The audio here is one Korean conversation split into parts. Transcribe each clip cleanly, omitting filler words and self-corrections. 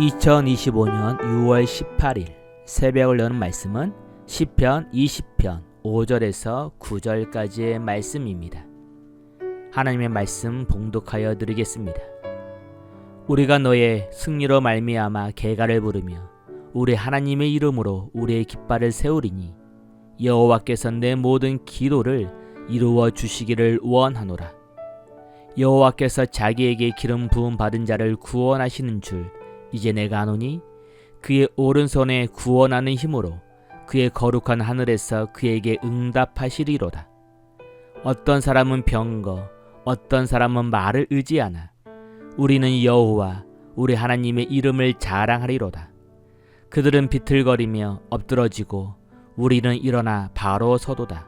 2025년 6월 18일 새벽을 여는 말씀은 시편 20편 5절에서 9절까지의 말씀입니다. 하나님의 말씀 봉독하여 드리겠습니다. 우리가 너의 승리로 말미암아 개가를 부르며 우리 하나님의 이름으로 우리의 깃발을 세우리니 여호와께서 내 모든 기도를 이루어 주시기를 원하노라. 여호와께서 자기에게 기름 부음 받은 자를 구원하시는 줄 이제 내가 아노니 그의 오른손에 구원하는 힘으로 그의 거룩한 하늘에서 그에게 응답하시리로다. 어떤 사람은 병거, 어떤 사람은 말을 의지하나 우리는 여호와 우리 하나님의 이름을 자랑하리로다. 그들은 비틀거리며 엎드러지고 우리는 일어나 바로 서도다.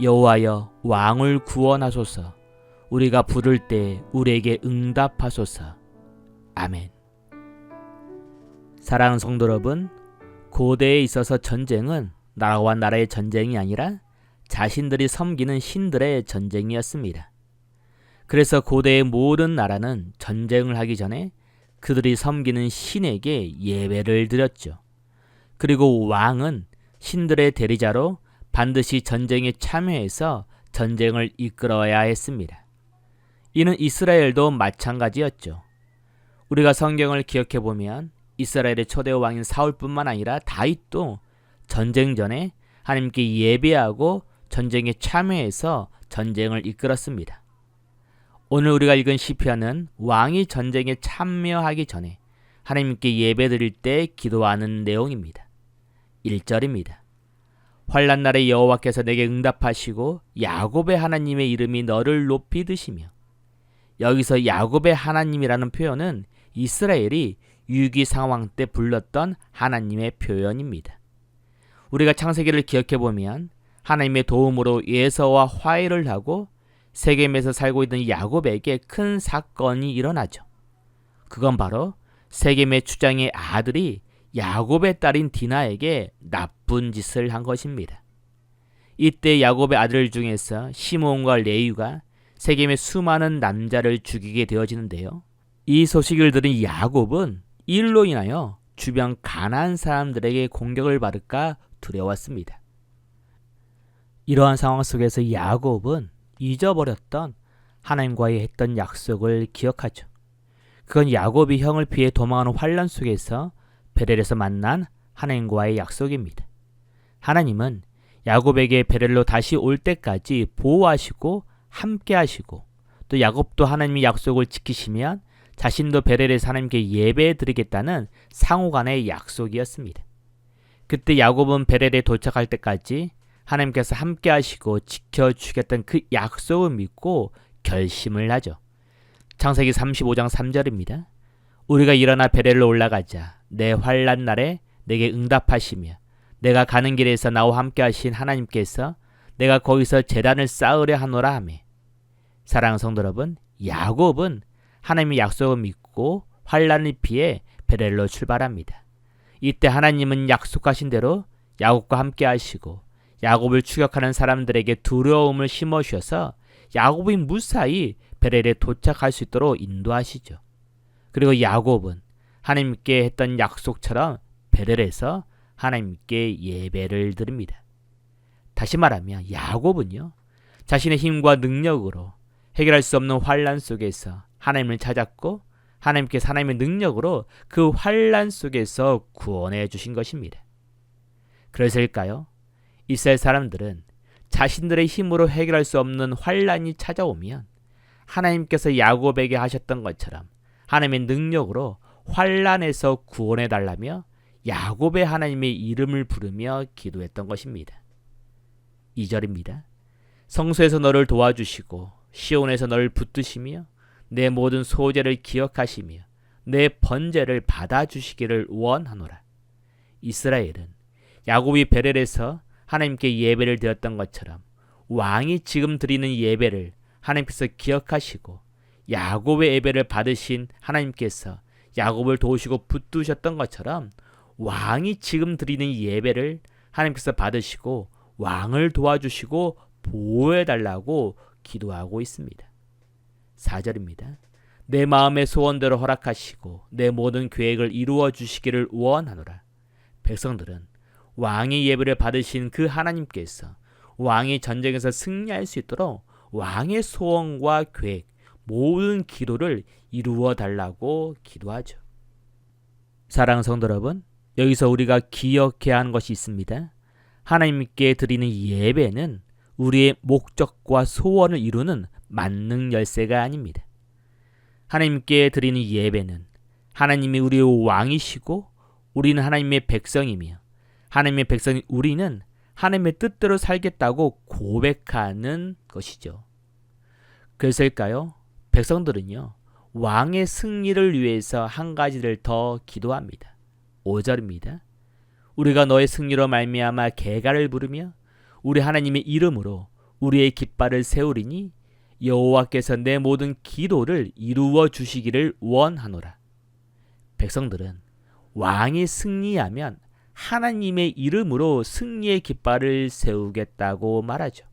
여호와여 왕을 구원하소서. 우리가 부를 때 우리에게 응답하소서. 아멘. 사랑하는 성도 여러분, 고대에 있어서 전쟁은 나라와 나라의 전쟁이 아니라 자신들이 섬기는 신들의 전쟁이었습니다. 그래서 고대의 모든 나라는 전쟁을 하기 전에 그들이 섬기는 신에게 예배를 드렸죠. 그리고 왕은 신들의 대리자로 반드시 전쟁에 참여해서 전쟁을 이끌어야 했습니다. 이는 이스라엘도 마찬가지였죠. 우리가 성경을 기억해 보면 이스라엘의 초대 왕인 사울뿐만 아니라 다윗도 전쟁 전에 하나님께 예배하고 전쟁에 참여해서 전쟁을 이끌었습니다. 오늘 우리가 읽은 시편은 왕이 전쟁에 참여하기 전에 하나님께 예배드릴 때 기도하는 내용입니다. 1절입니다. 환난 날에 여호와께서 내게 응답하시고 야곱의 하나님의 이름이 너를 높이 드시며. 여기서 야곱의 하나님이라는 표현은 이스라엘이 위기 상황 때 불렀던 하나님의 표현입니다. 우리가 창세기를 기억해 보면 하나님의 도움으로 예서와 화해를 하고 세겜에서 살고 있는 야곱에게 큰 사건이 일어나죠. 그건 바로 세겜의 추장의 아들이 야곱의 딸인 디나에게 나쁜 짓을 한 것입니다. 이때 야곱의 아들 중에서 시므온과 레위가 세겜의 수많은 남자를 죽이게 되어지는데요. 이 소식을 들은 야곱은 이로 인하여 주변 가나안 사람들에게 공격을 받을까 두려웠습니다. 이러한 상황 속에서 야곱은 잊어버렸던 하나님과의 했던 약속을 기억하죠. 그건 야곱이 형을 피해 도망하는 환난 속에서 베델에서 만난 하나님과의 약속입니다. 하나님은 야곱에게 베델로 다시 올 때까지 보호하시고 함께 하시고 또 야곱도 하나님의 약속을 지키시면 자신도 베델에서 하나님께 예배드리겠다는 상호간의 약속이었습니다. 그때 야곱은 베델에 도착할 때까지 하나님께서 함께 하시고 지켜주겠다는 그 약속을 믿고 결심을 하죠. 창세기 35장 3절입니다. 우리가 일어나 베델로 올라가자. 내 환난 날에 내게 응답하시며 내가 가는 길에서 나와 함께 하신 하나님께서 내가 거기서 제단을 쌓으려 하노라 하며. 사랑하는 성도 여러분, 야곱은 하나님의 약속을 믿고 환난을 피해 베델로 출발합니다. 이때 하나님은 약속하신 대로 야곱과 함께 하시고 야곱을 추격하는 사람들에게 두려움을 심어주셔서 야곱이 무사히 베델에 도착할 수 있도록 인도하시죠. 그리고 야곱은 하나님께 했던 약속처럼 베델에서 하나님께 예배를 드립니다. 다시 말하면 야곱은요, 자신의 힘과 능력으로 해결할 수 없는 환난 속에서 하나님을 찾았고 하나님께서 하나님의 능력으로 그 환난 속에서 구원해 주신 것입니다. 그래서일까요? 이스라엘 사람들은 자신들의 힘으로 해결할 수 없는 환난이 찾아오면 하나님께서 야곱에게 하셨던 것처럼 하나님의 능력으로 환난에서 구원해 달라며 야곱의 하나님의 이름을 부르며 기도했던 것입니다. 2절입니다. 성소에서 너를 도와주시고 시온에서 너를 붙드시며 내 모든 소재를 기억하시며 내 번제를 받아주시기를 원하노라. 이스라엘은 야곱이 베델에서 하나님께 예배를 드렸던 것처럼 왕이 지금 드리는 예배를 하나님께서 기억하시고 야곱의 예배를 받으신 하나님께서 야곱을 도우시고 붙드셨던 것처럼 왕이 지금 드리는 예배를 하나님께서 받으시고 왕을 도와주시고 보호해달라고 기도하고 있습니다. 4절입니다. 내 마음의 소원대로 허락하시고 내 모든 계획을 이루어 주시기를 원하노라. 백성들은 왕의 예배를 받으신 그 하나님께서 왕이 전쟁에서 승리할 수 있도록 왕의 소원과 계획, 모든 기도를 이루어 달라고 기도하죠. 사랑하는 성도 여러분, 여기서 우리가 기억해야 하는 것이 있습니다. 하나님께 드리는 예배는 우리의 목적과 소원을 이루는 만능 열쇠가 아닙니다. 하나님께 드리는 예배는 하나님이 우리의 왕이시고 우리는 하나님의 백성이며 하나님의 백성인 우리는 하나님의 뜻대로 살겠다고 고백하는 것이죠. 그래서일까요? 백성들은요, 왕의 승리를 위해서 한 가지를 더 기도합니다. 5절입니다. 우리가 너의 승리로 말미암아 개가를 부르며 우리 하나님의 이름으로 우리의 깃발을 세우리니 여호와께서 내 모든 기도를 이루어 주시기를 원하노라. 백성들은 왕이 승리하면 하나님의 이름으로 승리의 깃발을 세우겠다고 말하죠.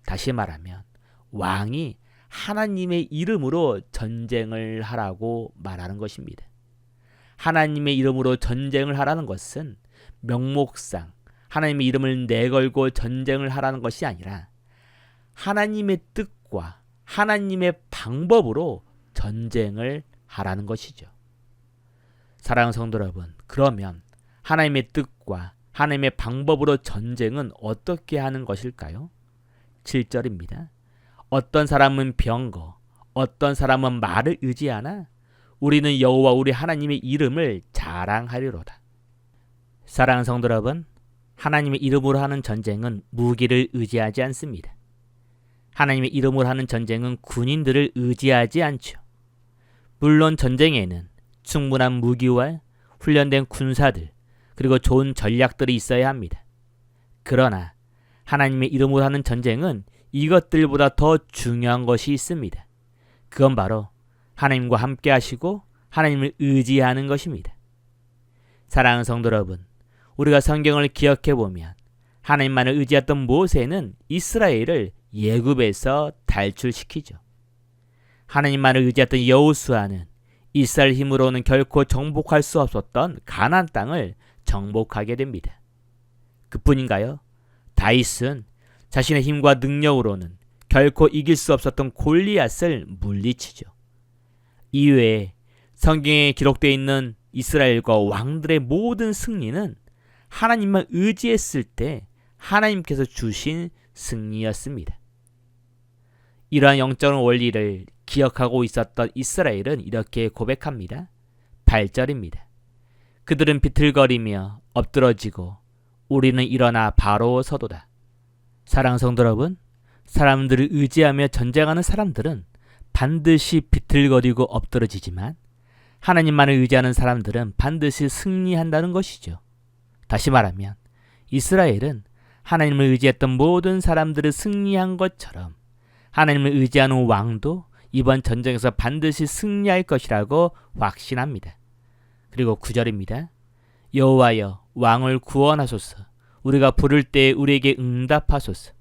다시 말하면 왕이 하나님의 이름으로 전쟁을 하라고 말하는 것입니다. 하나님의 이름으로 전쟁을 하라는 것은 명목상 하나님의 이름을 내걸고 전쟁을 하라는 것이 아니라 하나님의 뜻과 하나님의 방법으로 전쟁을 하라는 것이죠. 사랑하는 성도 여러분, 그러면 하나님의 뜻과 하나님의 방법으로 전쟁은 어떻게 하는 것일까요? 7절입니다. 어떤 사람은 병거, 어떤 사람은 말을 의지하나 우리는 여호와 우리 하나님의 이름을 자랑하리로다. 사랑하는 성도 여러분, 하나님의 이름으로 하는 전쟁은 무기를 의지하지 않습니다. 하나님의 이름으로 하는 전쟁은 군인들을 의지하지 않죠. 물론 전쟁에는 충분한 무기와 훈련된 군사들 그리고 좋은 전략들이 있어야 합니다. 그러나 하나님의 이름으로 하는 전쟁은 이것들보다 더 중요한 것이 있습니다. 그건 바로 하나님과 함께 하시고 하나님을 의지하는 것입니다. 사랑하는 성도 여러분, 우리가 성경을 기억해 보면 하나님만을 의지했던 모세는 이스라엘을 애굽에서 탈출시키죠. 하나님만을 의지했던 여호수아는 이스라엘 힘으로는 결코 정복할 수 없었던 가나안 땅을 정복하게 됩니다. 그뿐인가요? 다윗은 자신의 힘과 능력으로는 결코 이길 수 없었던 골리앗을 물리치죠. 이외에 성경에 기록되어 있는 이스라엘과 왕들의 모든 승리는 하나님만 의지했을 때 하나님께서 주신 승리였습니다. 이러한 영적 원리를 기억하고 있었던 이스라엘은 이렇게 고백합니다. 8절입니다. 그들은 비틀거리며 엎드러지고 우리는 일어나 바로 서도다. 사랑하는 성도 여러분, 사람들을 의지하며 전쟁하는 사람들은 반드시 비틀거리고 엎드러지지만 하나님만을 의지하는 사람들은 반드시 승리한다는 것이죠. 다시 말하면 이스라엘은 하나님을 의지했던 모든 사람들을 승리한 것처럼 하나님을 의지하는 왕도 이번 전쟁에서 반드시 승리할 것이라고 확신합니다. 그리고 9절입니다. 여호와여 왕을 구원하소서. 우리가 부를 때 우리에게 응답하소서.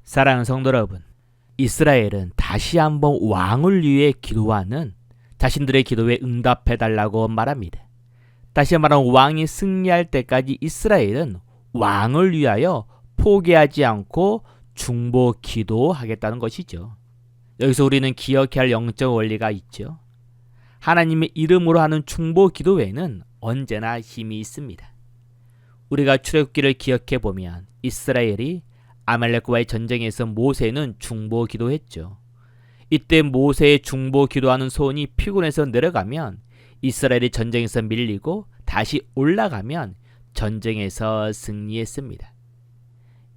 사랑하는 성도 여러분, 이스라엘은 다시 한번 왕을 위해 기도하는 자신들의 기도에 응답해달라고 말합니다. 다시 말하면 왕이 승리할 때까지 이스라엘은 왕을 위하여 포기하지 않고 중보 기도하겠다는 것이죠. 여기서 우리는 기억해야 할 영적 원리가 있죠. 하나님의 이름으로 하는 중보 기도에는 언제나 힘이 있습니다. 우리가 출애굽기를 기억해 보면 이스라엘이 아말렉과의 전쟁에서 모세는 중보 기도했죠. 이때 모세의 중보 기도하는 소원이 피곤해서 내려가면 이스라엘이 전쟁에서 밀리고 다시 올라가면 전쟁에서 승리했습니다.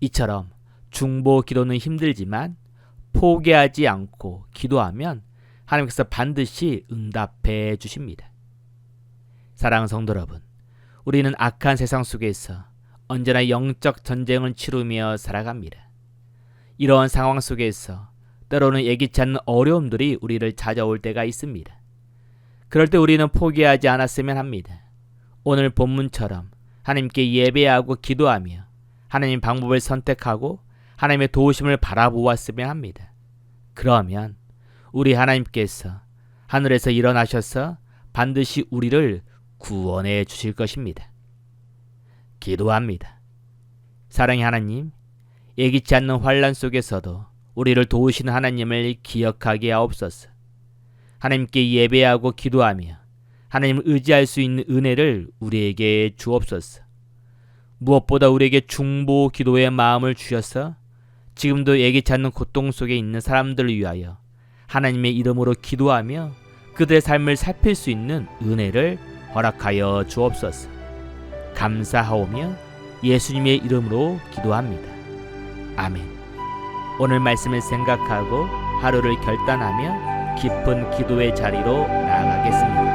이처럼 중보 기도는 힘들지만 포기하지 않고 기도하면 하나님께서 반드시 응답해 주십니다. 사랑하는 성도 여러분, 우리는 악한 세상 속에서 언제나 영적 전쟁을 치르며 살아갑니다. 이러한 상황 속에서 때로는 예기치 않는 어려움들이 우리를 찾아올 때가 있습니다. 그럴 때 우리는 포기하지 않았으면 합니다. 오늘 본문처럼 하나님께 예배하고 기도하며 하나님 방법을 선택하고 하나님의 도우심을 바라보았으면 합니다. 그러면 우리 하나님께서 하늘에서 일어나셔서 반드시 우리를 구원해 주실 것입니다. 기도합니다. 사랑의 하나님, 예기치 않는 환난 속에서도 우리를 도우시는 하나님을 기억하게 하옵소서. 하나님께 예배하고 기도하며 하나님을 의지할 수 있는 은혜를 우리에게 주옵소서. 무엇보다 우리에게 중보 기도의 마음을 주셔서 지금도 예기치 않는 고통 속에 있는 사람들을 위하여 하나님의 이름으로 기도하며 그들의 삶을 살필 수 있는 은혜를 허락하여 주옵소서. 감사하오며 예수님의 이름으로 기도합니다. 아멘. 오늘 말씀을 생각하고 하루를 결단하며 깊은 기도의 자리로 나아가겠습니다.